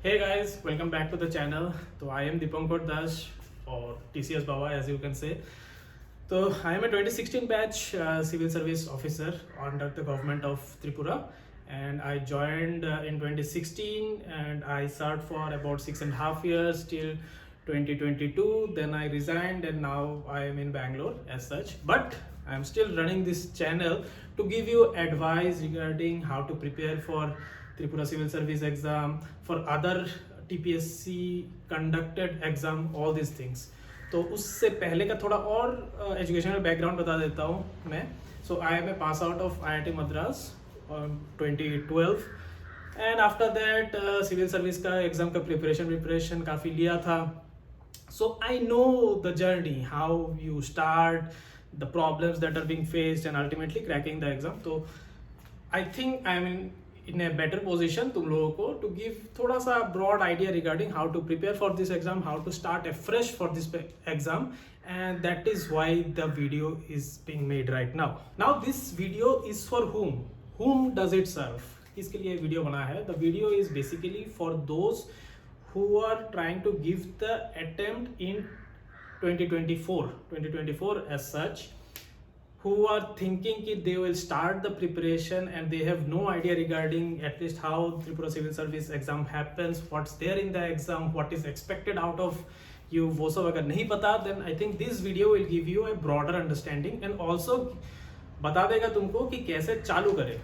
Hey guys, welcome back to the channel. So I am Dipankar Das or TCS Baba as you can say. So I am a 2016 batch civil service officer under the government of Tripura, and I joined in 2016 and I served for about 6.5 years till 2022. Then I resigned and now I am in Bangalore as such. But I am still running this channel to give you advice regarding how to prepare for Tripura Civil Service exam, for other TPSC conducted exam, all these things. तो उससे पहले का थोड़ा और educational background बता देता हूँ मैं. So I am a pass out of IIT Madras 2012 and after that civil service का एग्ज़ाम का प्रिपरेशन काफ़ी लिया था. So I know the journey how you start the problems that are being faced and ultimately cracking the exam. तो I think I mean in a better position तुम लोगों को to give थोड़ा सा broad idea regarding how to prepare for this exam, how to start afresh for this exam, and that is why the video is being made right now. Now this video is for whom does it serve? किसके लिए video बना है? The video is basically for those who are trying to give the attempt in 2024 as such, who are thinking that they will start the preparation and they have no idea regarding at least how Tripura Civil Service exam happens, what's there in the exam, what is expected out of you. वो सब अगर नहीं पता, then I think this video will give you a broader understanding and also बता देगा तुमको कि कैसे चालू करें,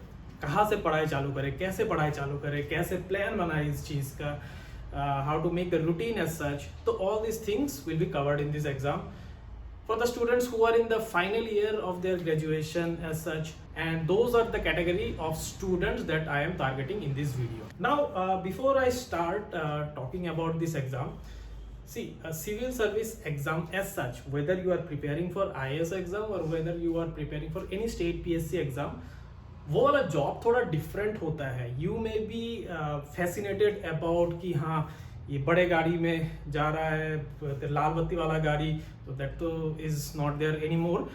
कहाँ से पढ़ाई चालू करें, कैसे पढ़ाई चालू करें, कैसे प्लान बनाए इस चीज़ का, how to make the routine as such. तो all these things will be covered in this exam for the students who are in the final year of their graduation as such, and those are the category of students that I am targeting in this video. Now before I start talking about this exam, see, a civil service exam as such, whether you are preparing for IAS exam or whether you are preparing for any state PSC exam, वो वाला job थोड़ा different होता है. You may be fascinated about कि हाँ ये बड़े गाड़ी में जा रहा है, लाल बत्ती वाला गाड़ी, तो दैट तो is not there any more.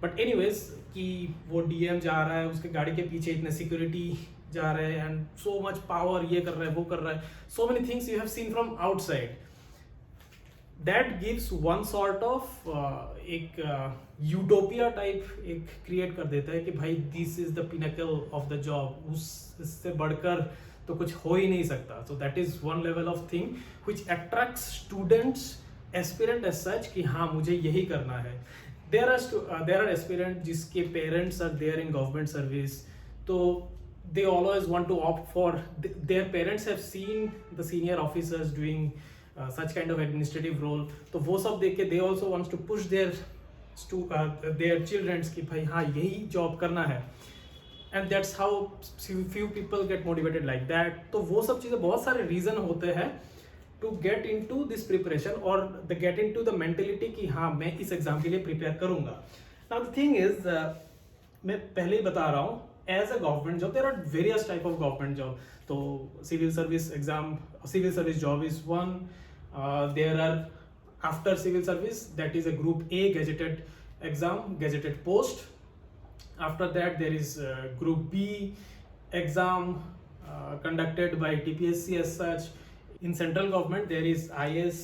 But anyways कि वो डीएम जा रहा है, उसके गाड़ी के पीछे इतने सिक्योरिटी जा रहे हैं एंड सो मच पावर, ये कर रहा है वो कर रहा है, so many things you have seen from outside. That gives one sort of एक यूटोपिया टाइप एक क्रिएट कर देता है कि भाई this is the pinnacle of the job, उससे बढ़कर तो कुछ हो ही नहीं सकता. So that is one level of thing which attracts students aspirant as such कि हाँ मुझे यही करना है. देर आर एस्पिरेंट जिसके parents are there in government service, तो they always want to opt for their parents have seen the senior officers doing such kind of administrative role, तो वो सब देख के they also wants to push their children कि भाई हाँ यही जॉब करना है. And that's how few people get motivated like that. तो वो सब चीज़ें, बहुत सारे रीज़न होते हैं to get in to this preparation और the get in to the mentality कि हाँ मैं इस एग्जाम के लिए प्रिपेयर करूँगा. नाउ द थिंग इज, मैं पहले ही बता रहा हूँ, as a government job there are various type of government job. तो civil service exam, civil service job is one. There are after civil service, that is a group A gazetted exam, gazetted post. After that there is group B exam conducted by TPSC as such. In central government there is IAS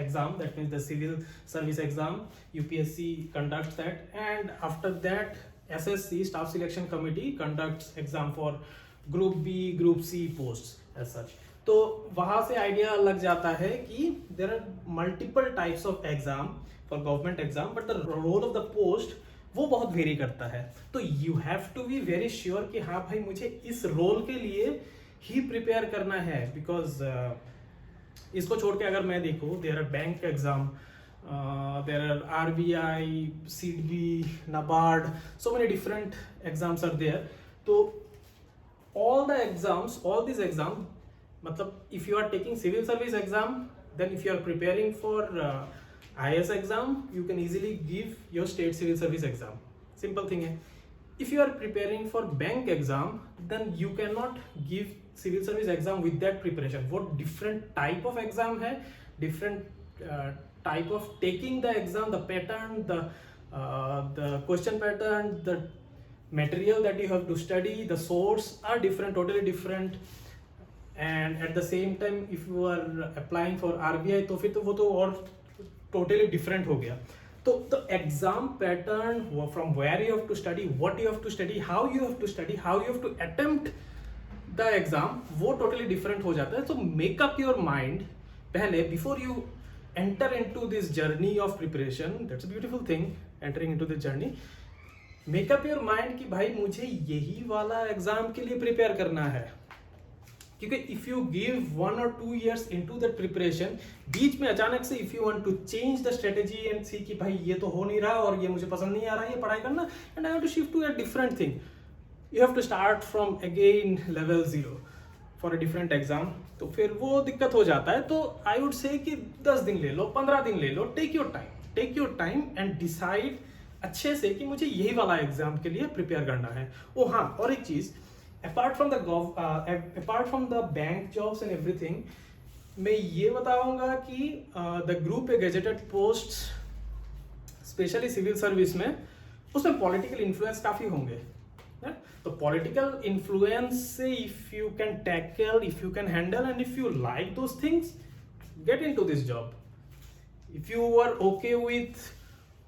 exam, that means the civil service exam, UPSC conducts that, and after that SSC, staff selection committee, conducts exam for group B, group C posts as such. तो वहाँ से idea लग जाता है कि there are multiple types of exam for government exam, but the role of the post वो बहुत vary करता है. तो you have to be very sure कि हाँ भाई मुझे इस रोल के लिए ही प्रिपेयर करना है. बिकॉज इसको छोड़ के अगर मैं देखूँ, there are bank exam, there are RBI, CDB, NABARD, so many different exams are there. तो all these exams, मतलब if you are taking civil service exam, then if you are preparing for IAS exam, you can easily give your state civil service exam. Simple thing है. If you are preparing for bank exam, then you cannot give civil service exam with that preparation. वो different type of exam है, different type of taking the exam, the pattern, the question pattern, the material that you have to study, the source are different, totally different. And at the same time if you are applying for RBI तो फिर तो वो तो और totally different हो गया. तो the exam pattern from where you have to study, what you have to study, how you have to study, how you have to attempt the exam, वो टोटली डिफरेंट हो जाता है. तो मेक अप योर माइंड पहले before you enter into this journey of preparation. That's a beautiful thing, entering into this journey. Make up your mind कि भाई मुझे यही वाला एग्जाम के लिए प्रिपेयर करना है. क्योंकि if you give 1 or 2 years into that preparation, बीच में अचानक से if you want to change the strategy and see कि भाई ये तो हो नहीं रहा और ये मुझे पसंद नहीं आ रहा है ये पढ़ाई करना, and I want to shift to a different thing, you have to start from again level 0 for a different exam. तो फिर वो दिक्कत हो जाता है. तो आई वुड से कि 10 दिन ले लो, 15 दिन ले लो, take your time and decide अच्छे से कि मुझे यही वाला एग्जाम के लिए प्रिपेयर करना है. ओ हाँ, और एक चीज, apart from the bank jobs and everything, मैं ये बताऊंगा कि the group A gazetted post specially civil service में, उसमें पॉलिटिकल इन्फ्लुएंस काफी होंगे. तो पॉलिटिकल इन्फ्लुएंस से if you can tackle, if you can handle and if you like those things, get into this job. If you are okay with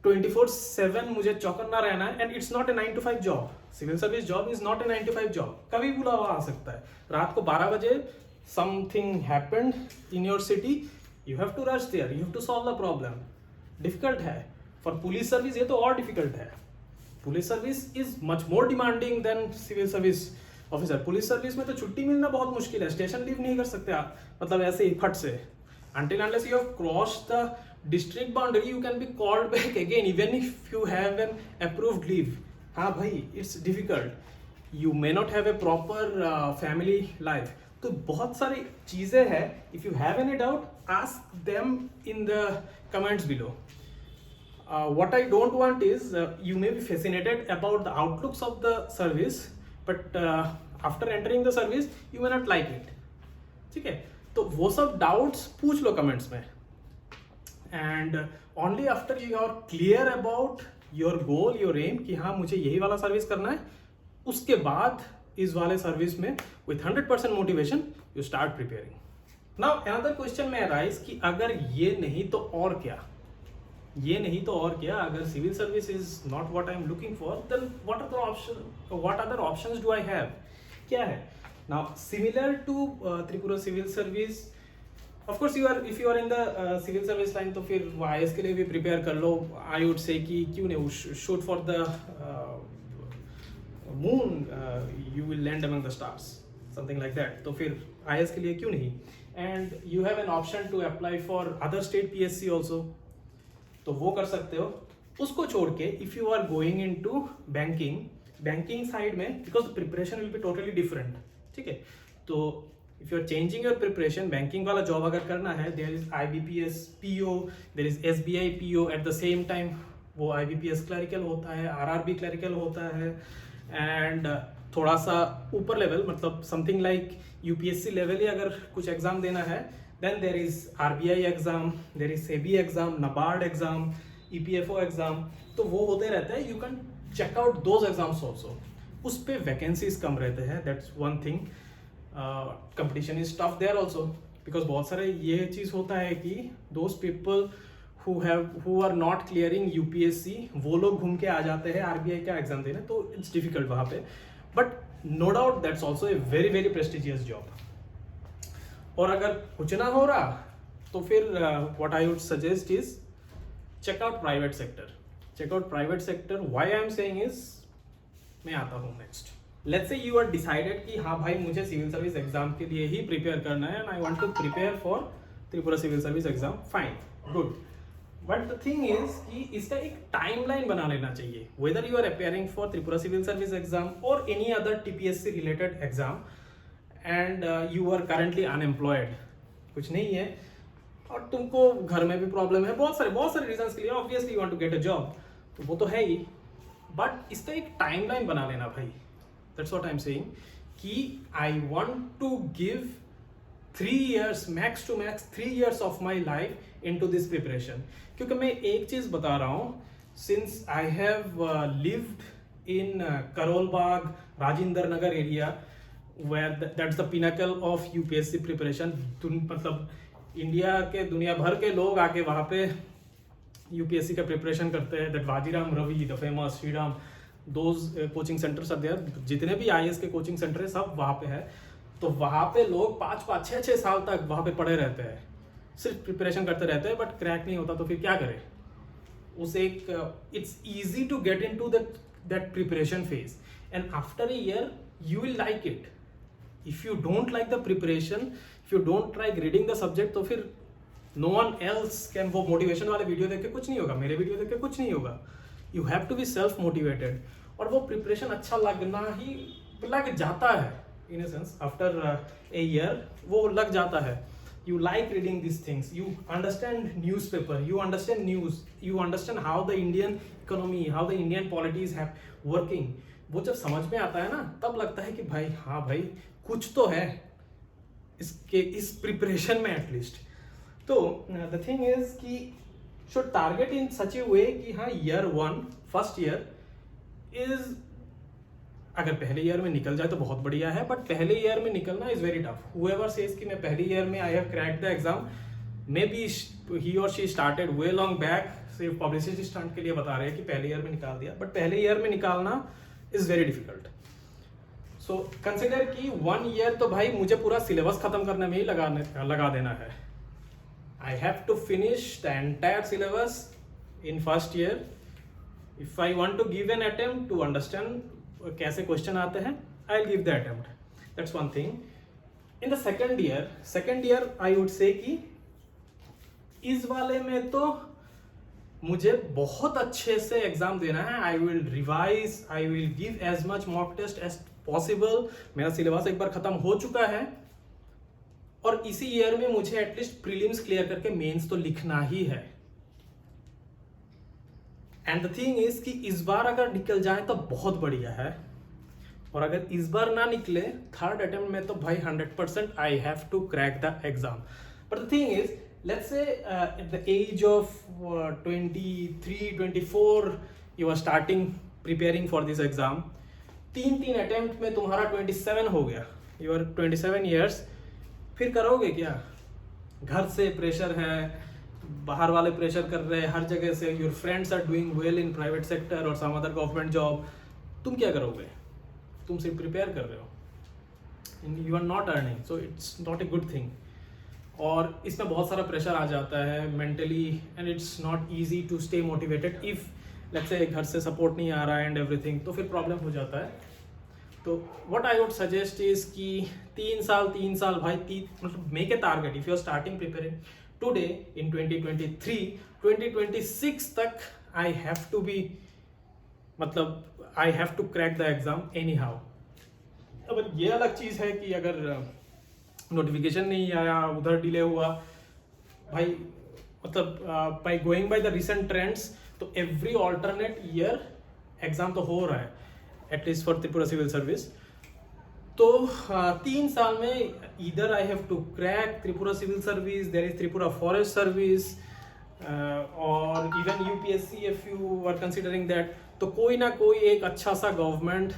24/7 मुझे चौकन्ना रहना है, and it's not a 9 to 5 job. Civil service job is not a 9 to 5 job. कभी बुलावा आ सकता है. रात को 12 बजे something happened in your city, you have to rush there, you have to solve the problem. Difficult है. For police service ये तो और डिफिकल्ट है. Police service is much more demanding than civil service officer. Police service में तो छुट्टी मिलना बहुत मुश्किल है. स्टेशन लीव नहीं कर सकते आप, मतलब ऐसे ही फट से. Until unless you have crossed the district boundary, you can be called back again, even if you have an approved leave. हाँ भाई, it's difficult. You may not have a proper family life. तो बहुत सारी चीज़ें हैं. If you have any doubt, ask them in the comments below. What I don't want is you may be fascinated about the outlooks of the service, but after entering the service, you may not like it. ठीक है. तो वो सब doubts पूछ लो comments में. And only after you are clear about your goal, your aim, कि हाँ मुझे यही वाला सर्विस करना है, उसके बाद इस वाले सर्विस में with 100% motivation you start preparing. Now another question में अराइज कि अगर ये नहीं तो और क्या, ये नहीं तो और क्या, अगर civil service is not what I am looking for, then what other options do I have, क्या है. Now, similar to Tripura Civil Service, of course, if you are in the civil service line, तो फिर IAS के लिए भी prepare कर लो. I would say कि क्यों नहीं, shoot for the moon, you will land among the stars, something like that. तो फिर IAS के लिए क्यों नहीं. And you have an option to apply for other state PSC also, तो वो कर सकते हो. उसको छोड़ के if you are going into banking side में, because the preparation will be totally different. ठीक है. तो if you are changing your preparation, banking वाला जॉब अगर करना है, there is IBPS PO, there is SBI PO. At the same time वो IBPS clerical होता है, RRB क्लरिकल होता है, एंड थोड़ा सा ऊपर लेवल, मतलब समथिंग लाइक UPSC लेवल ही अगर कुछ एग्जाम देना है, then there is RBI exam, there is SEBI exam, NABARD exam, EPFO exam. तो वो होते रहते हैं. You can check out those exams also. उस पर वैकेंसीज कम रहते हैं. That's one thing. Competition is tough there also, because बहुत सारे ये चीज़ होता है कि those people who are not clearing UPSC, वो लोग घूम के आ जाते हैं RBI का एग्जाम देने. तो इट्स डिफिकल्ट वहाँ पे. But no doubt that's also a very very prestigious job. और अगर कुछ ना हो रहा तो फिर what I would suggest is check out private sector. Check out private sector. Why I am saying is, मैं आता हूँ next. Let's say you are decided कि हाँ भाई मुझे सिविल सर्विस एग्जाम के लिए ही प्रिपेयर करना है, and I want to prepare for Tripura civil service exam. Fine, good. But the thing is कि इसका एक टाइमलाइन बना लेना चाहिए. Whether you are appearing for Tripura civil service exam और any other TPSC related exam, and you are currently unemployed, कुछ नहीं है, और तुमको घर में भी प्रॉब्लम है, बहुत सारे रीजंस के लिए obviously you want to get a job, तो वो तो है ही. बट इसका एक टाइमलाइन बना लेना भाई. That's what I am saying कि I want to give 3 years, max to max 3 years of my life into this preparation. क्योंकि मैं एक चीज बता रहा हूँ, since I have lived in Karol Bagh, Rajendra Nagar area, where that's the pinnacle of UPSC preparation. मतलब India के दुनिया भर के लोग आके वहाँ पे यूपीएससी का प्रिपरेशन करते हैं. That Vajiram Ravi, the famous Shriram, those coaching centers are there. जितने भी आईएएस के कोचिंग सेंटर है सब वहाँ पे है. तो वहाँ पे लोग 5-5, 6-6 साल तक वहाँ पे पढ़े रहते हैं, सिर्फ प्रिपरेशन करते रहते हैं, बट क्रैक नहीं होता. तो फिर क्या करें? उस एक it's easy to get in to that preparation phase, and after a year you will like it. If you don't like the preparation, if you don't like reading the subject, तो फिर नो वन एल्स कैन. वो motivation वाले video देख के कुछ नहीं होगा, मेरे वीडियो देख के कुछ नहीं होगा. You have to be self motivated. और वो प्रिपरेशन अच्छा लगना ही लग जाता है in a sense. After a year वो लग जाता है. You like reading these things, you understand newspaper, you understand news, you understand how the Indian economy, how the Indian polities have working. वो जब समझ में आता है ना, तब लगता है कि भाई हाँ भाई कुछ तो है इसके इस प्रिपरेशन में एटलीस्ट. तो द थिंग इज कि शुड टारगेट इन सच ए वे कि हाँ ईयर 1 फर्स्ट ईयर इज, अगर पहले ईयर में निकल जाए तो बहुत बढ़िया है, बट पहले ईयर में निकलना is very tough. Whoever says कि मैं पहले ईयर में I have cracked the exam, maybe he और she started way long back. सिर्फ पब्लिसिटी स्टंट के लिए बता रहे हैं कि पहले ईयर में निकाल दिया, बट पहले ईयर में निकालना is very difficult. So consider कि 1 ईयर तो भाई मुझे पूरा सिलेबस खत्म करने में ही लगा देना है. I have to finish the entire syllabus in first year if I want to give an attempt to understand कैसे क्वेश्चन आते हैं. I will give the attempt. That's one thing. In the second year I would say कि इस वाले में तो मुझे बहुत अच्छे से एग्जाम देना है. I will revise, I will give as much mock test as possible. मेरा सिलेबस एक बार खत्म हो चुका है और इसी ईयर में मुझे एटलीस्ट प्रीलिम्स क्लियर करके मेंस तो लिखना ही है. एंड द थिंग इज कि इस बार अगर निकल जाए तो बहुत बढ़िया है, और अगर इस बार ना निकले थर्ड अटेम्प्ट में तो भाई 100% I have to crack the exam. But the thing is, let's say at the age of 23-24 you are starting preparing for this exam. 3 attempt में तुम्हारा 27 हो गया, यू आर 27 ईयर्स. फिर करोगे क्या? घर से प्रेशर है, बाहर वाले प्रेशर कर रहे हैं हर जगह से, your friends are doing well in private sector और सम अदर गवर्नमेंट जॉब. तुम क्या करोगे? तुम सिर्फ प्रिपेयर कर रहे हो, you are not earning, so it's not a good thing. और इसमें बहुत सारा प्रेशर आ जाता है mentally, and it's not easy to stay motivated if let's say घर से सपोर्ट नहीं आ रहा है एंड एवरीथिंग, तो फिर प्रॉब्लम हो जाता है. तो what I would suggest is कि 3 साल भाई, मतलब make a target. If you are starting preparing today in 2023, 2026 तक आई हैव टू बी, मतलब I have to crack the exam anyhow. अब ये अलग चीज है कि अगर नोटिफिकेशन नहीं आया, उधर डिले हुआ भाई, मतलब by going by the recent trends तो एवरी ऑल्टरनेट ईयर एग्जाम तो हो रहा है at least for Tripura civil service. तो 3 साल में इधर I have to crack Tripura civil service, there is Tripura forest service, और even UPSC if you are considering that. तो कोई ना कोई एक अच्छा सा गवर्नमेंट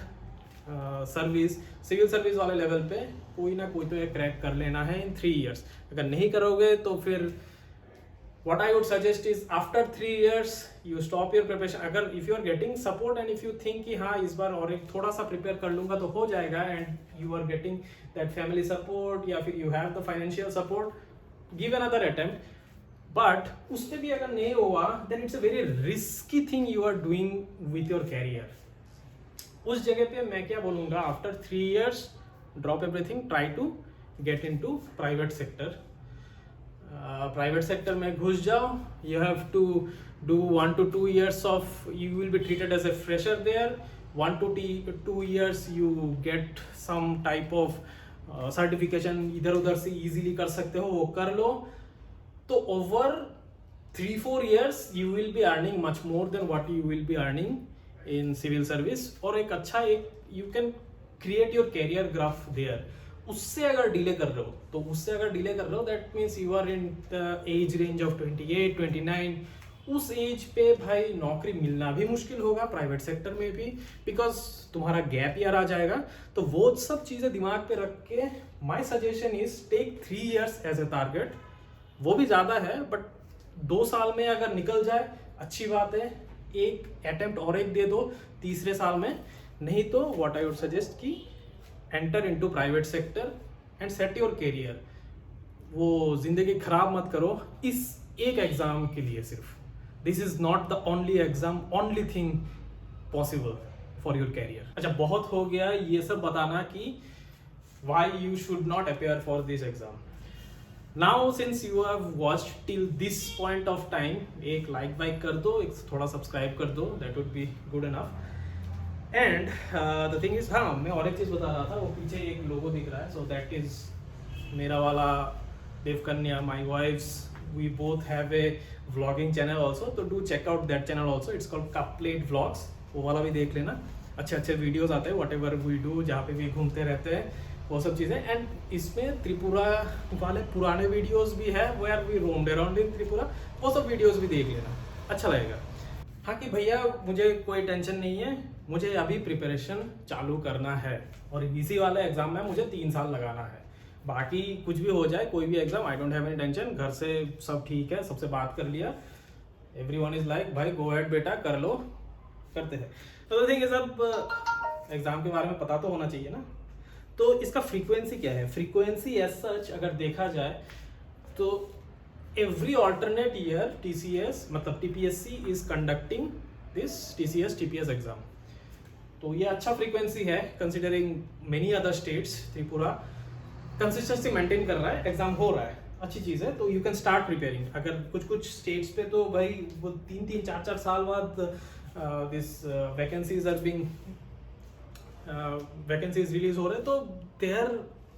सर्विस, सिविल सर्विस वाले लेवल पे कोई ना कोई तो ये क्रैक कर लेना है इन 3 ईयर्स. अगर नहीं करोगे तो फिर what I would suggest is after 3 years you stop your preparation. अगर if you are getting support and if you think कि हाँ इस बार और एक थोड़ा सा prepare कर लूँगा तो हो जाएगा, and you are getting that family support या फिर you have the financial support, give another attempt. But उससे भी अगर नहीं हुआ then it's a very risky thing you are doing with your career. उस जगह पे मैं क्या बोलूँगा, after 3 years drop everything, try to get into private sector. Private sector में घुस जाओ. You have to do 1 to 2 years of, you will be treated as a fresher there. 1 to 2 years you get some type of certification, इधर उधर से easily कर सकते हो, वो कर लो. तो over 3-4 years you will be earning much more than what you will be earning in civil service. और एक अच्छा you can create your career graph there. उससे अगर डिले कर रहे हो that means you are in the age range of 28-29, उस as पे भाई नौकरी मिलना भी मुश्किल होगा प्राइवेट सेक्टर में भी, बिकॉज तुम्हारा गैप ईयर आ जाएगा। तो वो सब चीज़ें दिमाग पे रख के my suggestion is take 3 years as a target. वो भी ज़्यादा है बट 2 साल में अगर निकल जाए अच्छी बात है, एक अटेम्प्ट और एक दे दो तीसरे साल में। नहीं तो व्हाट आई वुड सजेस्ट कि enter into private sector and set your career. वो जिंदगी खराब मत करो इस एक एग्जाम के लिए सिर्फ। This is not the only exam, only thing possible for your career. अच्छा, बहुत हो गया ये सब बताना कि why you should not appear for this exam. Now since you have watched till this point of time, एक लाइक वाइक कर दो, एक थोड़ा सब्सक्राइब कर दो, that would be good enough. And the thing is, हाँ मैं और एक चीज़ बता रहा था, वो पीछे एक लोगो दिख रहा है, सो दैट इज मेरा वाला देवकन्या, my wife's, we both have a vlogging channel also, तो do check out that channel also, it's called Cupplate Vlogs। वो वाला भी देख लेना, अच्छे अच्छे वीडियोस आते हैं, whatever we do, जहाँ पे भी घूमते रहते हैं वो सब चीज़ें। एंड इसमें त्रिपुरा वाले पुराने वीडियोस भी है, where we roamed around in Tripura, वो सब वीडियोस भी देख लेना, अच्छा लगेगा। हाँ कि भैया मुझे कोई टेंशन नहीं है, मुझे अभी प्रिपरेशन चालू करना है और इसी वाले एग्जाम में मुझे 3 साल लगाना है। बाकी कुछ भी हो जाए, कोई भी exam, I don't have any tension. घर से सब ठीक है, सबसे बात कर लिया, एवरीवन इज लाइक भाई गो अहेड बेटा, कर लो, करते हैं। तो द थिंग इज, अब एग्जाम के बारे में पता तो होना चाहिए ना। तो इसका फ्रीक्वेंसी क्या है? फ्रीक्वेंसी एज सच अगर देखा जाए तो एवरी ऑल्टरनेट ईयर टीसीएस मतलब TPSC is conducting this TCS TPS exam. तो ये अच्छा फ्रीक्वेंसी है considering many other states. Tripura consistency maintain कर रहा है, एग्जाम हो रहा है, अच्छी चीज है। तो यू कैन स्टार्ट प्रिपेयरिंग। अगर कुछ कुछ स्टेट्स पे तो भाई वो 3-4 साल बाद this vacancies are being vacancies release हो रहे हैं, तो देयर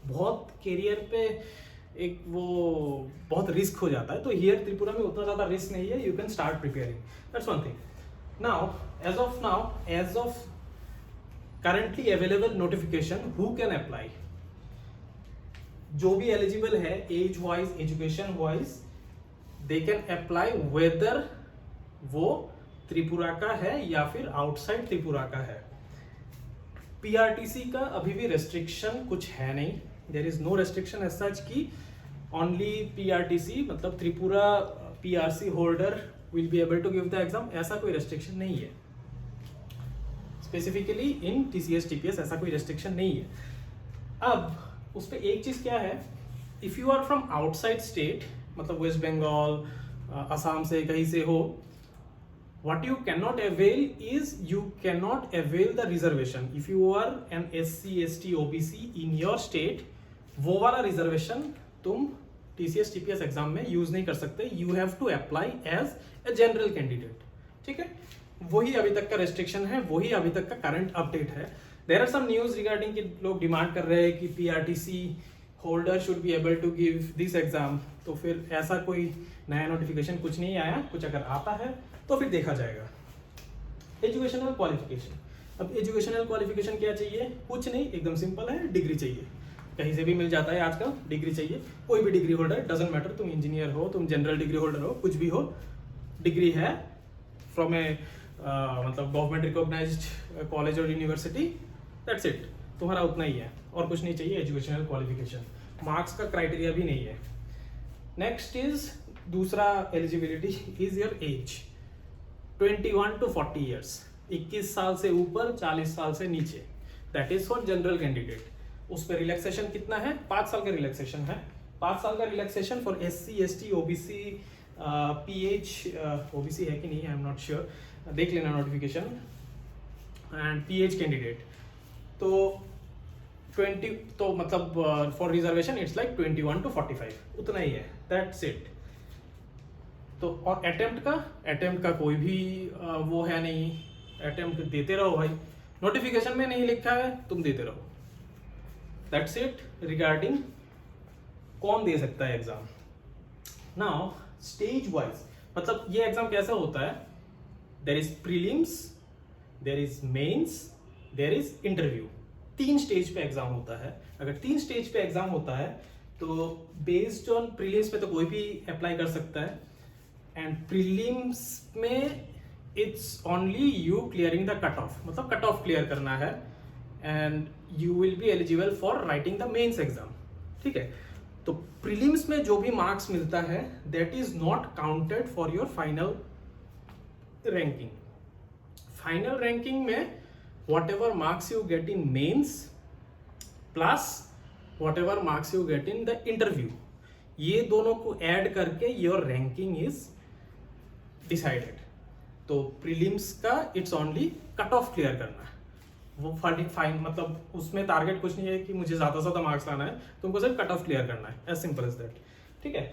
बहुत करियर पे एक वो बहुत रिस्क हो जाता है। तो हियर त्रिपुरा में उतना ज्यादा रिस्क नहीं है, you can start preparing, that's one thing. Now as of currently available notification, who can apply? जो भी एलिजिबल है age wise, education wise, they can apply, whether वो त्रिपुरा का है या फिर आउटसाइड त्रिपुरा का है। पीआरटीसी का अभी भी रेस्ट्रिक्शन कुछ है नहीं, there is no restriction as such कि ओनली पीआरटीसी मतलब Tripura PRC holder will be able to give the exam, ऐसा कोई रेस्ट्रिक्शन नहीं है। स्पेसिफिकली इन टीसीएस टीपीएस ऐसा कोई रेस्ट्रिक्शन नहीं है। अब उस पर एक चीज क्या है, if you are from outside state मतलब वेस्ट बंगाल, असम से कहीं से हो, what you cannot avail is you cannot avail the reservation if you are an SC ST OBC in your state। वो वाला रिजर्वेशन तुम TCS TPS एग्जाम में यूज नहीं कर सकते, you have to apply as a general candidate, ठीक है। वही अभी तक का रेस्ट्रिक्शन है, वही अभी तक का करंट अपडेट है। There are some news regarding कि लोग डिमांड कर रहे हैं कि PRTC holder should be able to give this exam. तो फिर ऐसा कोई नया नोटिफिकेशन कुछ नहीं आया, कुछ अगर आता है तो फिर देखा जाएगा। एजुकेशनल क्वालिफिकेशन, अब एजुकेशनल क्वालिफिकेशन क्या चाहिए? कुछ नहीं, एकदम सिंपल है, डिग्री चाहिए। कहीं से भी मिल जाता है आजकल, डिग्री चाहिए। कोई भी डिग्री होल्डर, डजंट मैटर, तुम इंजीनियर हो, तुम जनरल डिग्री होल्डर हो, कुछ भी हो, डिग्री है फ्रॉम ए मतलब गवर्नमेंट रिकॉग्नाइज्ड कॉलेज और यूनिवर्सिटी, दैट्स इट, तुम्हारा उतना ही है और कुछ नहीं चाहिए। एजुकेशनल क्वालिफिकेशन, मार्क्स का क्राइटेरिया भी नहीं है। नेक्स्ट इज दूसरा eligibility is your age, 21 to 40 years, 21 साल से ऊपर, 40 साल से नीचे, that is for general candidate. उस पर रिलैक्सेशन कितना है? 5 साल का रिलैक्सेशन है। 5 साल का relaxation for SC ST OBC PH, OBC है कि नहीं, आई एम नॉट श्योर, देख लेना नोटिफिकेशन, एंड PH कैंडिडेट। तो 20 तो मतलब for reservation it's like 21 to 45, उतना ही है, दैट्स इट। तो और अटेम्प्ट का कोई भी वो है नहीं, अटेम्प्ट देते रहो भाई, नोटिफिकेशन में नहीं लिखा है तुम देते रहो, दैट्स इट रिगार्डिंग कौन दे सकता है एग्जाम। नाउ स्टेज वाइज, मतलब ये एग्जाम कैसा होता है, there is prelims, there is mains, there is interview. 3 stage पे एग्जाम होता है। अगर 3 स्टेज पे एग्जाम होता है तो बेस्ड ऑन प्रीलिम्स पे तो कोई भी अप्लाई कर सकता है, एंड प्रीलिम्स में it's only you clearing the cut off, मतलब कट ऑफ क्लियर करना है and you will be eligible for writing the mains exam, ठीक है। तो प्रीलिम्स में जो भी मार्क्स मिलता है that is not counted for your final ranking. Final ranking में whatever marks you get in mains plus whatever marks you get in the interview, ये दोनों को ऐड करके योर रैंकिंग इज डिसाइडेड। तो prelims का it's only cut off clear करना है, वो फाइन, मतलब उसमें टारगेट कुछ नहीं है कि मुझे ज्यादा से ज्यादा मार्क्स लाना है, तुमको सिर्फ कट ऑफ क्लियर करना है, एज सिंपल एज दैट, ठीक है।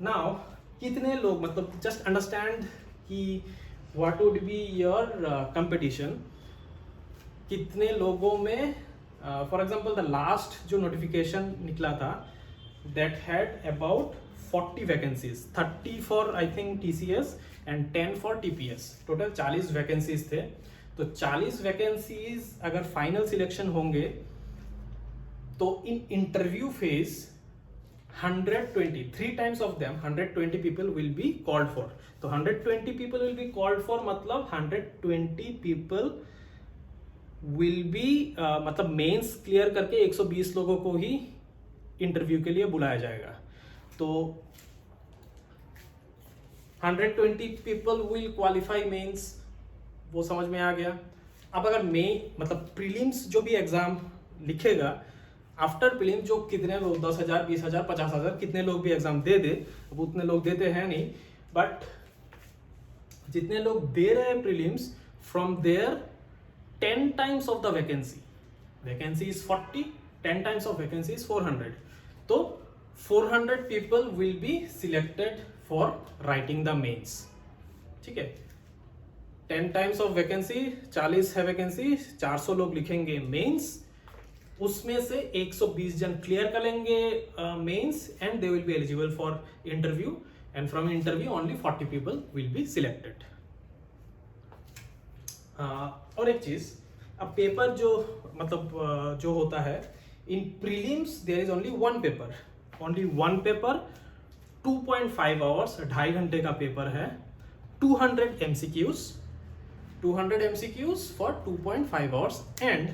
नाउ कितने लोग, मतलब जस्ट अंडरस्टैंड कि what would be your competition, कितने लोगों में, फॉर एग्जांपल द लास्ट जो नोटिफिकेशन निकला था that had about 40 vacancies, 30 for I think TCS and 10 for TPS, total 40 vacancies थे। तो 40 वैकेंसीज अगर फाइनल सिलेक्शन होंगे तो in interview phase 120, 3 times of them 120 people will be called for। तो 120 people will be called for मतलब 120 people will be मतलब mains clear करके 120 लोगों को ही इंटरव्यू के लिए बुलाया जाएगा। तो 120 people will qualify मेंस, वो समझ में आ गया। अब अगर मतलब प्रीलिम्स जो भी एग्जाम लिखेगा, आफ्टर प्रीलिम्स जो कितने लोग 10,000 20,000 50,000 कितने लोग भी एग्जाम दे दे, अब उतने लोग देते हैं नहीं, बट जितने लोग दे रहे हैं prelims from there 10 times of the vacancy is 40, 10 times of vacancy is 400। तो 400 people will be selected for writing the mains, ठीक है। 10 times ऑफ वैकेंसी, 40 है वैकेंसी, 400 लोग लिखेंगे मेंस, उसमें से 120 जन क्लियर कर लेंगे mains and they will be eligible for interview and from interview only 40 people will be selected. और एक चीज, अब पेपर जो मतलब जो होता है in prelims there is only one paper, 2.5 hours, 2.5 घंटे का पेपर है, 200 MCQs for 2.5 hours and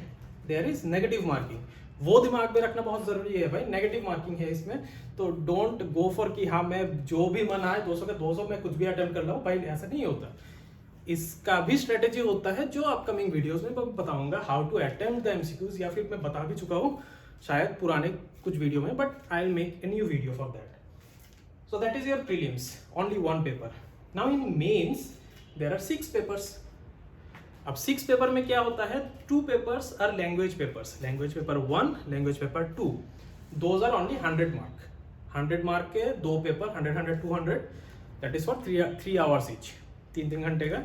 there is negative marking. वो दिमाग में रखना बहुत जरूरी है भाई, नेगेटिव मार्किंग है इसमें, तो डोंट गो फॉर कि हाँ मैं जो भी मन आए 200 के 200 में कुछ भी अटेम्प्ट कर लूँ भाई, ऐसा नहीं होता। इसका भी स्ट्रेटेजी होता है जो अपकमिंग वीडियोस में मैं बताऊंगा, how to attempt the MCQs, या फिर मैं बता भी चुका हूँ शायद पुराने कुछ वीडियो में, but I will make a new video for that. So that is your prelims, only one paper. Now in mains there are 6 papers. अब 6 पेपर में क्या होता है, 2 papers are language papers, language paper 1, language paper 2, those are only 100 mark, 100 mark के 2 paper, 100 200, that is for 3 hours each, 3 घंटे का।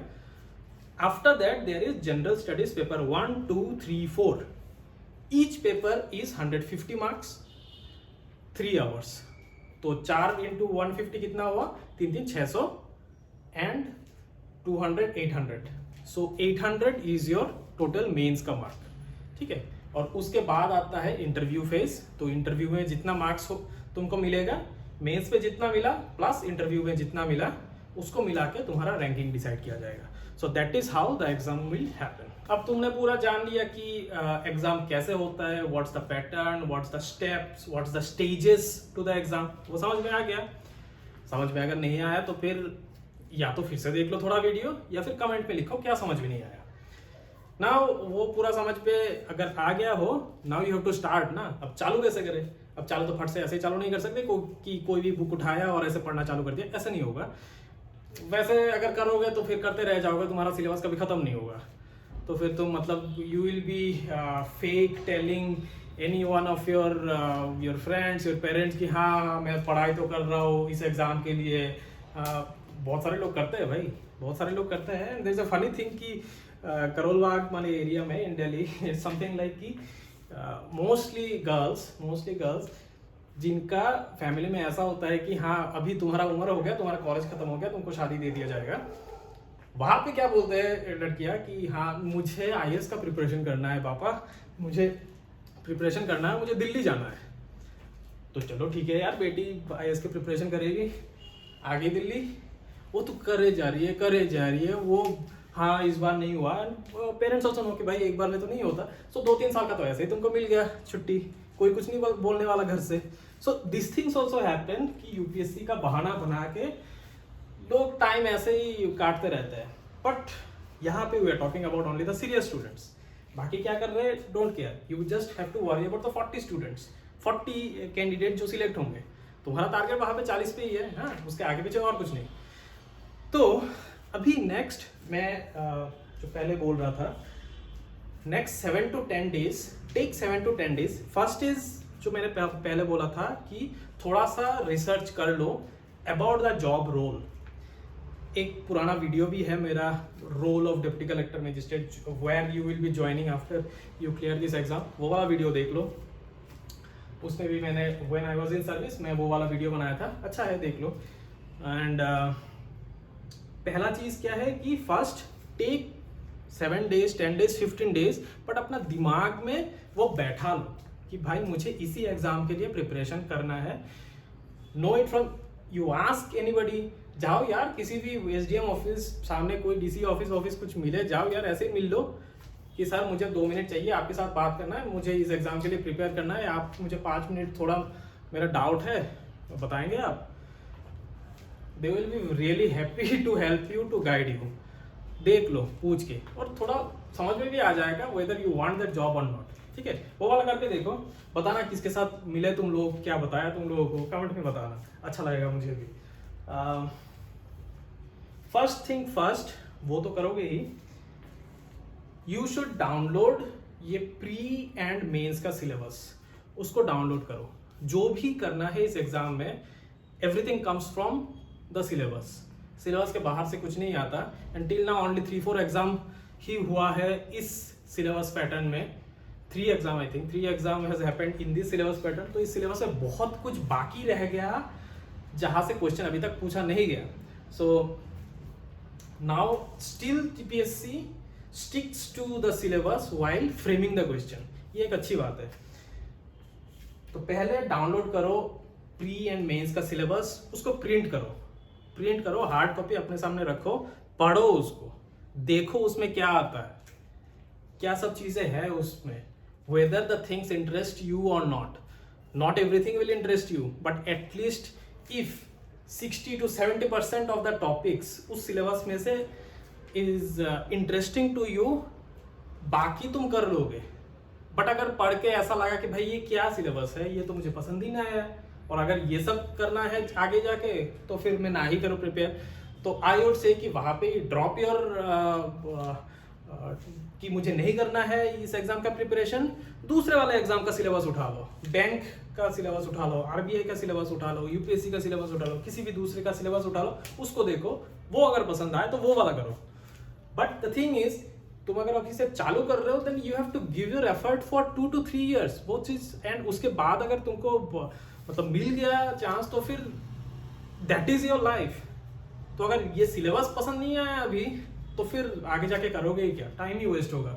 After that there is general studies paper 1 2 3 4, each paper is 150 marks, 3 hours। तो 4 into 150 कितना हुआ, 3 600 and 200 800, so 800 is your total mains का mark, ठीक है। और उसके बाद आता है इंटरव्यू फेज। तो इंटरव्यू में जितना मार्क्स हो तुमको मिलेगा, मेंस पे जितना मिला प्लस इंटरव्यू में जितना मिला, उसको मिला के तुम्हारा रैंकिंग डिसाइड किया जाएगा। सो that is how the exam will happen. अब तुमने पूरा जान लिया कि एग्जाम कैसे होता है, what's the pattern, what's the steps, what's the stages to the exam, वो समझ में आ गया। समझ में अगर नहीं आया तो फिर या तो फिर से देख लो थोड़ा वीडियो, या फिर कमेंट में लिखो क्या समझ में नहीं आया। नाउ वो पूरा समझ पे अगर आ गया हो, now you have to start ना। अब चालू कैसे करें, अब चालू तो फट से ऐसे ही चालू नहीं कर सकते कि कोई भी बुक उठाया और ऐसे पढ़ना चालू कर दिया, ऐसा नहीं होगा। वैसे अगर करोगे तो फिर करते रह जाओगे, तुम्हारा सिलेबस कभी खत्म नहीं होगा। तो फिर तुम मतलब you will B fake telling any one of your friends, your parents कि हाँ मैं पढ़ाई तो कर रहा हूँ इस एग्जाम के लिए। बहुत सारे लोग करते हैं भाई, बहुत सारे लोग करते हैं। There is a funny thing कि करोल बाग वाले एरिया में in Delhi it's something like कि मोस्टली गर्ल्स जिनका फैमिली में ऐसा होता है कि हाँ अभी तुम्हारा उम्र हो गया, तुम्हारा कॉलेज खत्म हो गया, तुमको शादी दे दिया जाएगा। वहां पे क्या बोलते हैं लड़कियां कि हाँ मुझे IAS का प्रिपरेशन करना है पापा, मुझे प्रिपरेशन करना है, मुझे दिल्ली जाना है। तो चलो ठीक है यार, बेटी IAS की प्रिपरेशन करेगी, आगे दिल्ली, वो तो करे जा रही है वो, हाँ इस बार नहीं हुआ, पेरेंट्स ऑल्सो नो कि भाई एक बार में तो नहीं होता, सो 2-3 साल का तो ऐसे ही तुमको मिल गया छुट्टी, कोई कुछ नहीं बोलने वाला घर से। So this things also happen कि यूपीएससी का बहाना बना के लोग टाइम ऐसे ही काटते रहते हैं। बट यहाँ पे we are talking about only the serious students, बाकी क्या कर रहे हैं don't care, you just have to worry about the 40 students, 40 candidate जो सिलेक्ट होंगे, तुम्हारा टारगेट वहाँ पे 40 पे ही है, हाँ उसके आगे पीछे और कुछ नहीं। तो अभी नेक्स्ट मैं जो पहले बोल रहा था, next 7 to 10 days, take 7 to 10 days। First is जो मैंने पहले बोला था कि थोड़ा सा रिसर्च कर लो अबाउट द जॉब रोल। एक पुराना वीडियो भी है मेरा, role of deputy collector magistrate, where you will be joining after you clear this exam, वो वाला वीडियो देख लो। उसमें भी मैंने when I was in service मैं वो वाला वीडियो बनाया था, अच्छा है देख लो। एंड पहला चीज क्या है कि first take 7 days, 10 days, 15 days, but अपना दिमाग में वो बैठा लो कि भाई मुझे इसी एग्जाम के लिए प्रिपरेशन करना है। Know it from you ask anybody, जाओ यार किसी भी एसडीएम ऑफिस, सामने कोई डीसी ऑफिस कुछ मिले, जाओ यार ऐसे ही मिल लो कि सर मुझे 2 मिनट चाहिए आपके साथ बात करना है, मुझे इस एग्जाम के लिए प्रिपेयर करना है, आप मुझे 5 मिनट थोड़ा मेरा डाउट है बताएंगे आप। They will be really happy to help you, to guide you. देख लो पूछ के, और थोड़ा समझ में भी आ जाएगा whether you want that job और नॉट, ठीक है। वो वाला करके देखो, बताना किसके साथ मिले तुम लोग, क्या बताया तुम लोगों को, कमेंट में बताना, अच्छा लगेगा मुझे भी। फर्स्ट थिंग फर्स्ट, वो तो करोगे ही, यू शुड डाउनलोड ये प्री एंड मेंस का सिलेबस, उसको डाउनलोड करो। जो भी करना है इस एग्जाम में, everything comes from the syllabus, syllabus के बाहर से कुछ नहीं आता। एंटिल नाउ ओनली 3-4 एग्जाम ही हुआ है इस सिलेबस पैटर्न में, 3 exam I think, 3 exam has happened in this syllabus pattern. तो इस सिलेबस में बहुत कुछ बाकी रह गया जहां से क्वेश्चन अभी तक पूछा नहीं गया। So now still TPSC sticks to the syllabus while framing the question, ये एक अच्छी बात है। तो पहले डाउनलोड करो प्री एंड मेंस का सिलेबस, उसको प्रिंट करो, हार्ड कॉपी अपने सामने रखो, पढ़ो उसको, देखो उसमें क्या आता है, क्या सब चीजें हैं उसमें, whether the things interest you और not everything will interest you, but at least if 60 to 70% of the topics उस सिलेबस में से इज इंटरेस्टिंग टू यू, बाकी तुम कर लोगे। बट अगर पढ़ के ऐसा लगा कि भाई ये क्या सिलेबस है, ये तो मुझे पसंद ही ना आया, और अगर ये सब करना है आगे जाके तो फिर मैं ना ही करूँ प्रिपेयर, तो आई वुड से कि वहाँ पे ड्रॉप योर कि मुझे नहीं करना है इस एग्जाम का प्रिपरेशन, दूसरे वाले एग्जाम का सिलेबस उठा लो, बैंक का सिलेबस उठा लो, आरबीआई का सिलेबस उठा लो, यूपीएससी का सिलेबस उठा लो, किसी भी दूसरे का सिलेबस उठा लो, उसको देखो, वो अगर पसंद आए तो वो वाला करो। बट द थिंग इज, तुम अगर अभी से चालू कर रहे हो then you have to give your effort for 2 to 3 years वो चीज, एंड उसके बाद अगर तुमको मतलब मिल गया चांस तो फिर दैट इज योर लाइफ। तो अगर ये सिलेबस पसंद नहीं आया अभी तो फिर आगे जाके करोगे ही क्या, टाइम ही वेस्ट होगा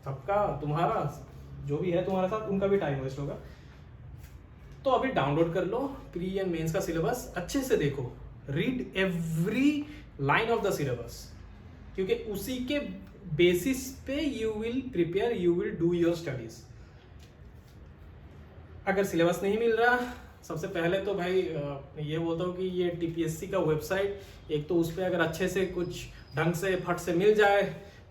सबका, तुम्हारा जो भी है तुम्हारे साथ उनका भी टाइम वेस्ट होगा। तो अभी डाउनलोड कर लो प्री एंड मेंस का सिलेबस, अच्छे से देखो, read every line of the syllabus, क्योंकि उसी के बेसिस पे you will prepare, you will do your studies. अगर सिलेबस नहीं मिल रहा, सबसे पहले तो भाई ये बोलता हूँ कि ये टीपीएससी का वेबसाइट, एक तो उस पर अगर अच्छे से कुछ ढंग से फट से मिल जाए,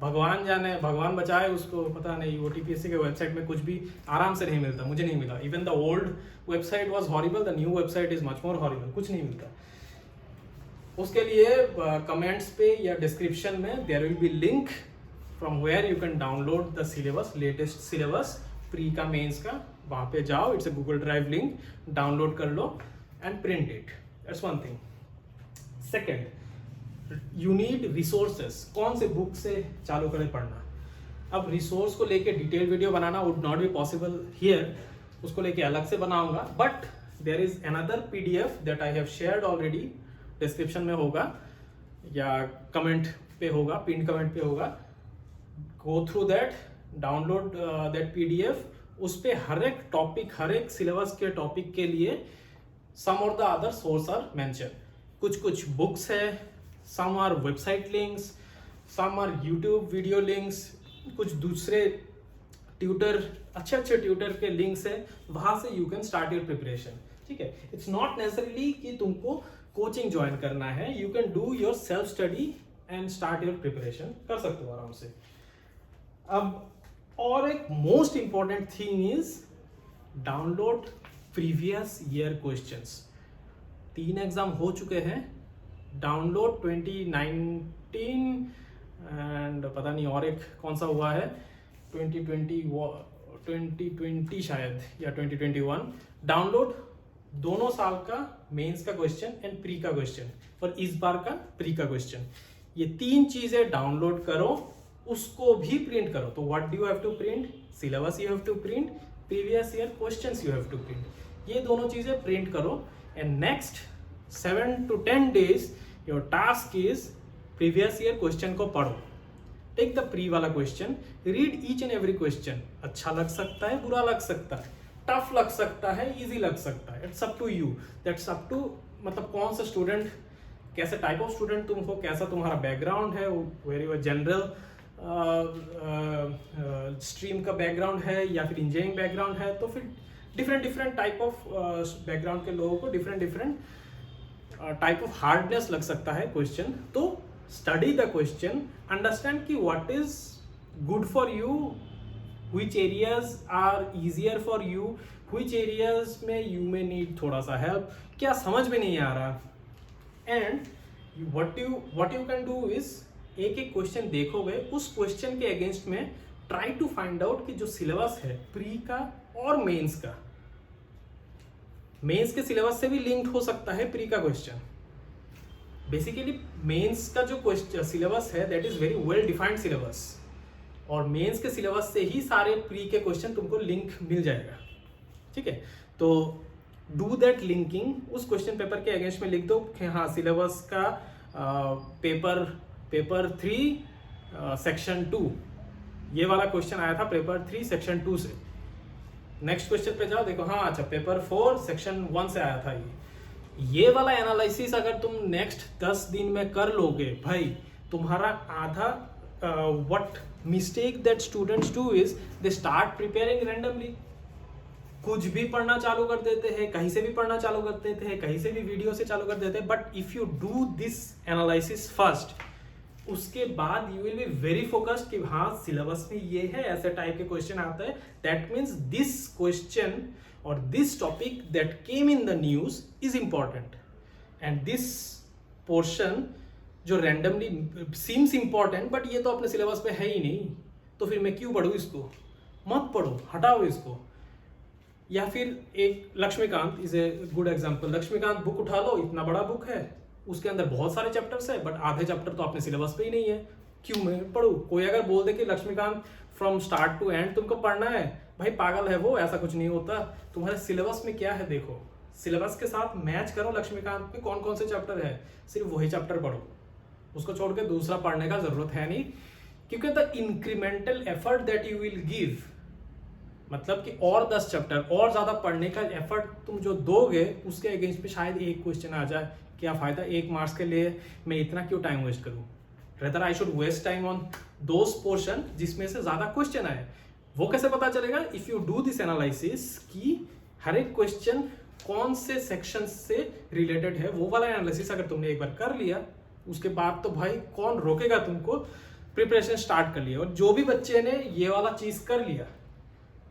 भगवान जाने, भगवान बचाए उसको, पता नहीं, वो टीपीएससी के वेबसाइट में कुछ भी आराम से नहीं मिलता, मुझे नहीं मिला। Even the old website was horrible, the new website is much more horrible, कुछ नहीं मिलता। उसके लिए कमेंट्स पे या डिस्क्रिप्शन में there will be link from where you can download the syllabus, latest syllabus pre का मेंस का, वहाँ पे जाओ, it's a Google drive link, download कर लो and print it, that's one thing. Second, you need resources, कौन से book से चालू करें पढ़ना। अब रिसोर्स को लेके डिटेल वीडियो बनाना would not be possible here, उसको लेके अलग से बनाऊंगा, but there is another PDF that I have shared already, description में होगा या कमेंट पे होगा, पिन कमेंट पे होगा, go through that, download that PDF. उस पे हर एक टॉपिक, हर एक सिलेबस के टॉपिक के लिए सम और the other source are mention, कुछ बुक्स है, some are website links, some are YouTube video links, कुछ दूसरे ट्यूटर, अच्छे अच्छे ट्यूटर के लिंक्स है, वहां से you can start your preparation. ठीक है, इट्स नॉट नेसेसरली कि तुमको कोचिंग ज्वाइन करना है, you can do your self study and start your preparation, कर सकते हो आराम से. अब और एक most important thing is download previous year questions. 3 exam हो चुके हैं, डाउनलोड 2019 एंड पता नहीं और एक कौन सा हुआ है 2020 शायद या 2021. डाउनलोड दोनों साल का मेंस का क्वेश्चन एंड प्री का क्वेश्चन और इस बार का प्री का क्वेश्चन, ये 3 चीजें डाउनलोड करो, उसको भी प्रिंट करो. तो what do you have to print? Syllabus you have to print, previous year questions you have to print. ये दोनों चीजें प्रिंट करो and next 7 to 10 days your task is previous year question को पढ़ो. टेक द प्री वाला question, read each and every question. अच्छा लग सकता है, बुरा लग सकता है, टफ लग सकता है, इजी लग सकता है, it's up to you. That's up to मतलब कौन सा स्टूडेंट, कैसे टाइप ऑफ स्टूडेंट तुम हो, कैसा तुम्हारा बैकग्राउंड है, वेरी जनरल स्ट्रीम का बैकग्राउंड है या फिर इंजीनियरिंग बैकग्राउंड है, तो फिर डिफरेंट टाइप ऑफ बैकग्राउंड के लोगों को डिफरेंट टाइप ऑफ हार्डनेस लग सकता है क्वेश्चन. तो स्टडी द क्वेश्चन, अंडरस्टैंड कि what is good for you, which areas are easier for you, which areas में you may need थोड़ा सा help, क्या समझ में नहीं आ रहा. and what you can do is एक क्वेश्चन देखोगे, उस क्वेश्चन के अगेंस्ट में ट्राई टू फाइंड आउट कि जो सिलेबस है प्री का और मेंस का, मेंस के सिलेबस से भी लिंक्ड हो सकता है प्री का क्वेश्चन. बेसिकली मेंस का जो क्वेश्चन सिलेबस है that is very well defined syllabus, और मेंस के सिलेबस से ही सारे प्री के क्वेश्चन तुमको लिंक मिल जाएगा. ठीक है, तो डू दैट लिंकिंग, उस क्वेश्चन पेपर के अगेंस्ट में लिख दो कि हाँ सिलेबस का पेपर 3 सेक्शन 2 ये वाला क्वेश्चन आया था पेपर 3 सेक्शन 2 से. नेक्स्ट क्वेश्चन पे जाओ, देखो हाँ अच्छा पेपर 4 सेक्शन 1 से आया था. ये वाला एनालिसिस अगर तुम नेक्स्ट 10 दिन में कर लोगे भाई, तुम्हारा आधा what mistake that students do is they start preparing randomly. कुछ भी पढ़ना चालू कर देते हैं, कहीं से भी पढ़ना चालू कर देते हैं, कहीं से भी वीडियो से चालू कर देते हैं. But if you do this analysis first, उसके बाद you will be very focused कि हाँ सिलेबस में ये है, ऐसे टाइप के क्वेश्चन आता है. दैट मीन्स दिस क्वेश्चन और this topic that came in the news is important, and this portion जो रैंडमली सीम्स इंपॉर्टेंट बट ये तो अपने सिलेबस पे है ही नहीं, तो फिर मैं क्यों पढ़ूँ इसको, मत पढ़ो, हटाओ इसको. या फिर एक Laxmikanth is a good example. Laxmikanth book उठा लो, इतना बड़ा बुक है, उसके अंदर बहुत सारे चैप्टर्स है, बट आधे चैप्टर तो अपने सिलेबस पे ही नहीं है, क्यों मैं पढ़ूँ. कोई अगर बोल दे कि Laxmikanth from start to end तुमको पढ़ना है, भाई पागल है वो, ऐसा कुछ नहीं होता. तुम्हारे सिलेबस में क्या है देखो, सिलेबस के साथ मैच करो. लक्ष्मीकांत में कौन कौन से चैप्टर है, सिर्फ वही चैप्टर पढ़ो, उसको छोड़ के दूसरा पढ़ने का जरूरत है नहीं. क्योंकि the incremental effort that you will give, मतलब कि और 10 चैप्टर और ज्यादा पढ़ने का एफर्ट तुम जो दोगे, उसके अगेंस्ट पे शायद एक क्वेश्चन आ जाए, क्या फायदा 1 मार्क्स के लिए मैं इतना क्यों टाइम वेस्ट करूं. Rather I should waste time on those portion जिसमें से ज्यादा क्वेश्चन आए. वो कैसे पता चलेगा? If you do this analysis कि हर एक क्वेश्चन कौन से सेक्शन से रिलेटेड है, वो वाला एनालिसिस अगर तुमने एक बार कर लिया, उसके बाद तो भाई कौन रोकेगा तुमको, प्रिपरेशन स्टार्ट कर लिया. और जो भी बच्चे ने ये वाला चीज कर लिया,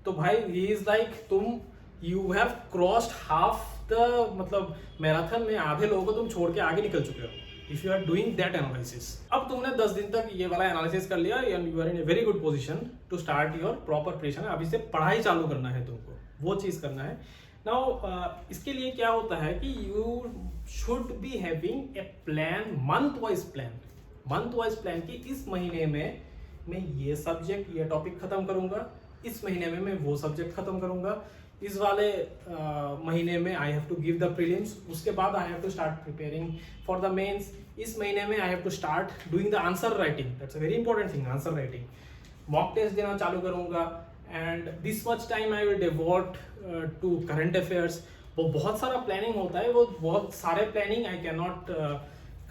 तो भाई ही इज लाइक तुम you have crossed half the, मतलब मैराथन में आधे लोगों को तुम छोड़ के आगे निकल चुके हो if you are doing that analysis. अब तुमने 10 दिन तक ये वाला एनालिसिस कर लिया and you are in a very good position to start your proper preparation. अभी से पढ़ाई चालू करना है तुमको, वो चीज करना है. नाउ इसके लिए क्या होता है कि you should be having a plan, month wise plan कि इस महीने में मैं ये सब्जेक्ट, ये टॉपिक खत्म करूंगा, इस महीने में मैं वो सब्जेक्ट खत्म करूंगा, इस वाले महीने में I have to give the prelims, उसके बाद I have to start preparing for the mains, इस महीने में I have to start doing the answer writing. That's a very important thing, answer writing. Mock test देना चालू करूंगा and this much time I will devote to current affairs. वो बहुत सारा planning होता है, वो बहुत सारे planning I can not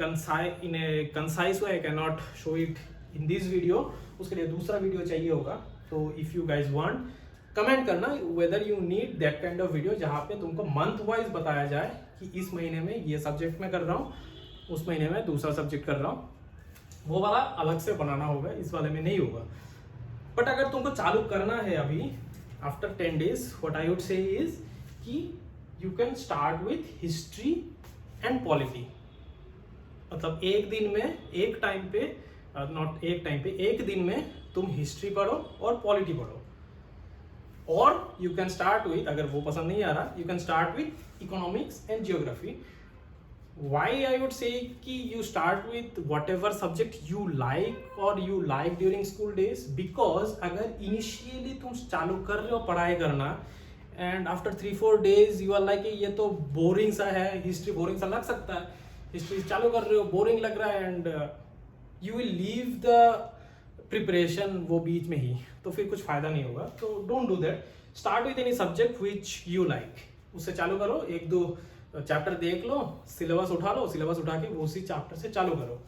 in a concise way I can not show it in this video, उसके लिए दूसरा वीडियो चाहिए होगा। तो if you guys want, comment करना whether you need that kind of video जहाँ पे तुमको मंथ वाइज बताया जाए कि इस महीने में ये सब्जेक्ट में कर रहा हूँ, उस महीने में दूसरा सब्जेक्ट कर रहा हूँ। वो वाला अलग से बनाना होगा, इस वाले में नहीं होगा। बट अगर तुमको चालू करना है अभी after 10 days, what I would say is कि you can start with history and polity. मतलब एक दिन में, एक टाइम पे, नॉट एक टाइम पे, एक दिन में तुम हिस्ट्री पढ़ो और पॉलिटी पढ़ो। और यू कैन स्टार्ट विथ, अगर वो पसंद नहीं आ रहा, you can start with economics and geography. Why I would say कि you start with whatever subject you like or you like during school days, because अगर initially तुम चालू कर रहे हो पढ़ाई करना and after 3-4 days you are like ये तो बोरिंग सा है, हिस्ट्री बोरिंग सा लग सकता है, हिस्ट्री चालू कर रहे हो बोरिंग लग रहा है and you will leave the preparation वो बीच में ही, तो फिर कुछ फायदा नहीं होगा। तो don't do that, start with any subject which you like, उससे चालू करो, 1-2 चैप्टर देख लो, सिलेबस उठा लो, सिलेबस उठा के उसी चैप्टर से चालू करो।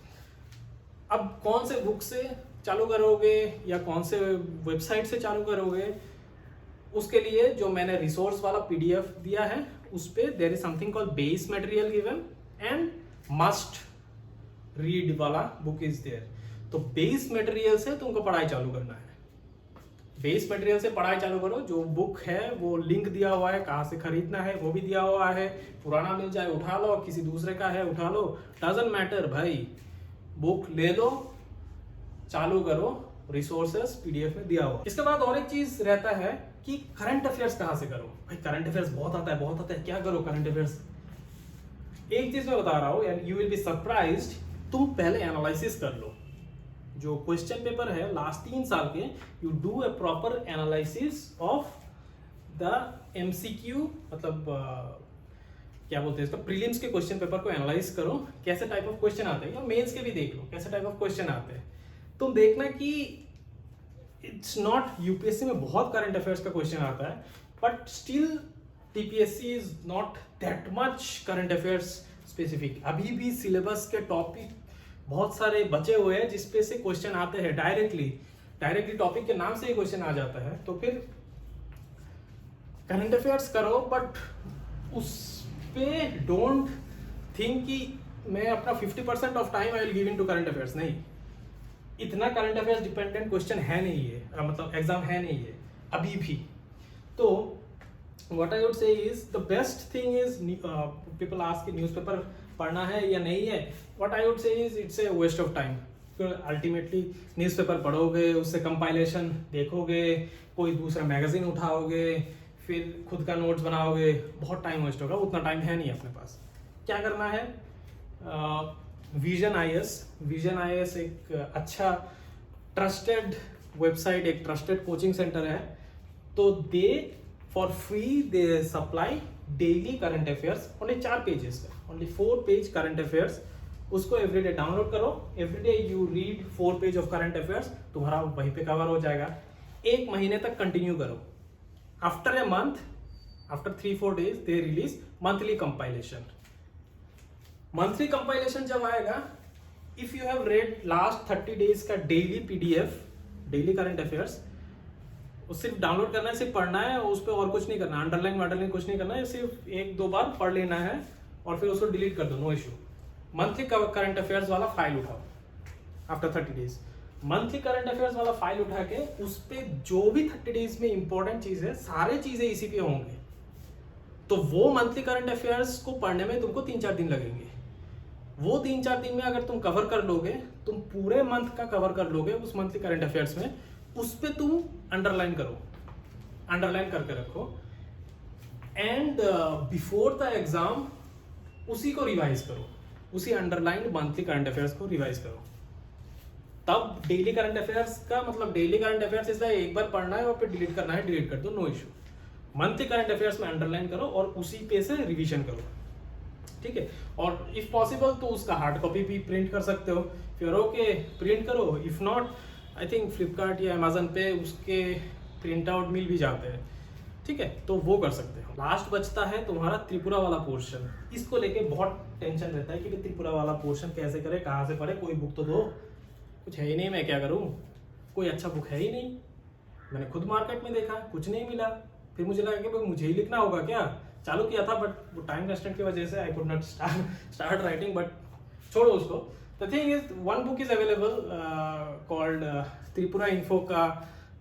अब कौन से बुक से चालू करोगे या कौन से वेबसाइट से चालू करोगे, उसके लिए जो मैंने रिसोर्स वाला पीडीएफ दिया है उस पे there is something called base material given and must read वाला बुक इज देयर। तो बेस मटेरियल से तुमको पढ़ाई चालू करना है, बेस मटेरियल से पढ़ाई चालू करो। जो बुक है वो लिंक दिया हुआ है, कहाँ से खरीदना है वो भी दिया हुआ है, पुराना मिल जाए उठा लो, किसी दूसरे का है उठा लो, डजंट मैटर भाई, बुक ले लो, चालू करो, रिसोर्सेस पीडीएफ में दिया हुआ। इसके बाद और एक चीज रहता है कि करंट अफेयर्स कहाँ से करो। भाई करंट अफेयर्स बहुत आता है, बहुत आता है, क्या करो करंट अफेयर्स। एक चीज मैं बता रहा हूँ and you will be surprised, तुम पहले एनालिसिस कर लो। जो क्वेश्चन पेपर है लास्ट 3 साल के, you do a proper analysis of the MCQ, मतलब क्या बोलते हैं इसका, प्रीलिम्स के क्वेश्चन पेपर को एनालाइज करो, कैसे टाइप ऑफ क्वेश्चन आते हैं, या मेंस के भी देख लो कैसे टाइप ऑफ क्वेश्चन आते हैं। तुम देखना कि इट्स नॉट, यूपीएससी में बहुत करंट अफेयर्स का क्वेश्चन आता है, but still TPSC is not that much current affairs specific. अभी भी सिलेबस के टॉपिक बहुत सारे बचे हुए हैं जिसपे से क्वेश्चन आते हैं डायरेक्टली टॉपिक के नाम से ही क्वेश्चन आ जाता है। तो फिर करंट अफेयर्स करो, बट उस पे डोंट थिंक कि मैं अपना 50% of time I will give in to current affairs. नहीं, इतना करंट अफेयर्स डिपेंडेंट क्वेश्चन है नहीं है, मतलब एग्जाम है नहीं है अभी भी। तो what I would say is the best thing is, people ask newspaper पढ़ना है या नहीं है, what I would say is it's a waste of time. Ultimately newspaper पढ़ोगे, उससे कंपाइलेशन देखोगे, कोई दूसरा मैगजीन उठाओगे, फिर खुद का नोट्स बनाओगे, बहुत टाइम वेस्ट होगा, उतना टाइम है नहीं अपने पास। क्या करना है, विजन आईएएस एक अच्छा ट्रस्टेड वेबसाइट, एक ट्रस्टेड कोचिंग सेंटर है। तो they for free they supply daily current affairs, only 4 pages का, ओनली 4 पेज करंट अफेयर्स। उसको एवरीडे डाउनलोड करो, everyday you read 4 page of current affairs, तुम्हारा वहीं पे कवर हो जाएगा। 1 महीने तक कंटिन्यू करो। After a month, after 3-4 days they release monthly compilation. Monthly compilation जब आएगा, if you have read last 30 days का daily PDF, daily current affairs, वो सिर्फ डाउनलोड करना है, सिर्फ पढ़ना है, उस पर और कुछ नहीं करना, अंडरलाइन कुछ नहीं करना है, सिर्फ 1-2 बार पढ़ लेना है और फिर उसको डिलीट कर दो, no issue. Monthly current affairs वाला फाइल उठाओ after 30 days। Monthly current affairs वाला फाइल उठा के उस पर जो भी 30 days में इंपॉर्टेंट चीज है, सारे चीजें इसी पे होंगे। तो वो मंथली करंट अफेयर्स को पढ़ने में तुमको 3-4 दिन लगेंगे। वो 3-4 दिन में अगर तुम कवर कर लोगे, तुम पूरे मंथ का कवर कर लोगे उस मंथली करंट अफेयर्स में, उस पे तुम अंडरलाइन करो, अंडरलाइन करके रखो, एंड बिफोर द एग्जाम उसी को रिवाइज करो, उसी अंडरलाइन मंथली करंट अफेयर्स को रिवाइज करो। तब डेली करंट अफेयर्स का मतलब, डेली करंट अफेयर्स इसलिए एक बार पढ़ना है और फिर डिलीट करना है, डिलीट कर दो, no issue. Monthly current affairs में अंडरलाइन करो और उसी पे से रिवीजन करो, ठीक है। और इफ पॉसिबल तो उसका हार्ड कॉपी भी प्रिंट कर सकते हो, फिर ओके प्रिंट करो। If not, I think Flipkart या अमेजन पे उसके प्रिंट आउट मिल भी जाते हैं, ठीक है, तो वो कर सकते हो। लास्ट बचता है तुम्हारा त्रिपुरा वाला पोर्शन। इसको लेके बहुत टेंशन रहता है कि त्रिपुरा वाला पोर्शन कैसे करे, कहाँ से पढ़े, कोई बुक तो दो। कुछ है ही नहीं, मैं क्या करूँ, कोई अच्छा बुक है ही नहीं। मैंने खुद मार्केट में देखा, कुछ नहीं मिला। फिर मुझे लगा कि भाई मुझे ही लिखना होगा क्या। चालू किया था बट वो टाइम कंस्ट्रेंट की वजह से I could not start writing, but छोड़ो उसको। The thing is one book is available called Tripura info का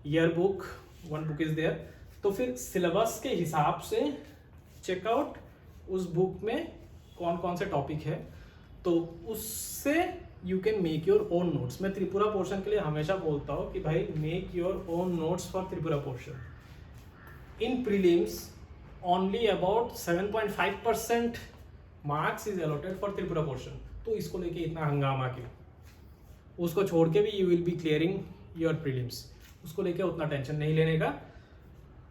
year book, one book is there. तो फिर सिलेबस के हिसाब से चेकआउट उस बुक में कौन कौन से टॉपिक है, तो उससे you can make your own notes. मैं त्रिपुरा पोर्शन के लिए हमेशा बोलता हूँ कि भाई make your own notes for Tripura portion. In prelims only about 7.5% marks is allotted for Tripura portion. तो इसको लेके इतना हंगामा क्यों, उसको छोड़ के भी you will B clearing your prelims. उसको लेके उतना टेंशन नहीं लेने का।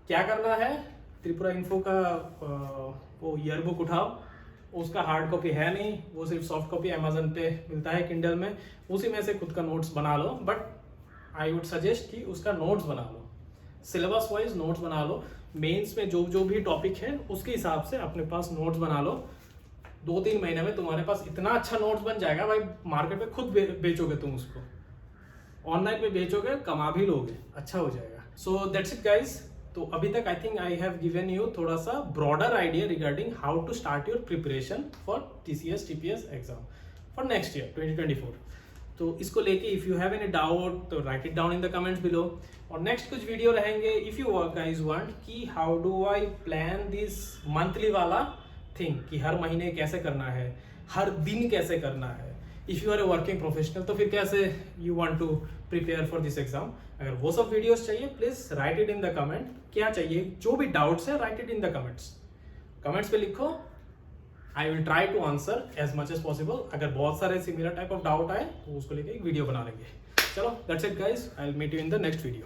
क्या करना है, त्रिपुरा इन्फो का वो ईयर बुक उठाओ, उसका हार्ड कॉपी है नहीं, वो सिर्फ सॉफ्ट कॉपी अमेजन पे मिलता है किंडल में, उसी में से खुद का नोट्स बना लो। बट आई वुड सजेस्ट कि उसका नोट्स बना लो, सिलेबस वाइज नोट्स बना लो। मेंस में जो जो भी टॉपिक है उसके हिसाब से अपने पास नोट्स बना लो। 2-3 महीने में तुम्हारे पास इतना अच्छा नोट्स बन जाएगा भाई, मार्केट में खुद बेचोगे तुम उसको, ऑनलाइन पे बेचोगे, कमा भी लोगे, अच्छा हो जाएगा। So that's it guys. तो अभी तक I think I have given you थोड़ा सा broader idea regarding how to start your preparation for TCS TPS exam for next year 2024। तो इसको लेके if you have any doubt तो write it down in the comments below. और next कुछ video रहेंगे if you guys want कि how do I plan this monthly वाला thing, कि हर महीने कैसे करना है, हर दिन कैसे करना है। If you are a working professional तो फिर कैसे you want to prepare for this exam. अगर वो सब वीडियोस चाहिए please write it in the comment, क्या चाहिए, जो भी डाउट्स है write it in the comments पे लिखो। I will try to answer as much as possible. अगर बहुत सारे सिमिलर टाइप ऑफ डाउट आए तो उसको लेके एक वीडियो बना लेंगे। चलो that's it guys, I will meet you in the next video.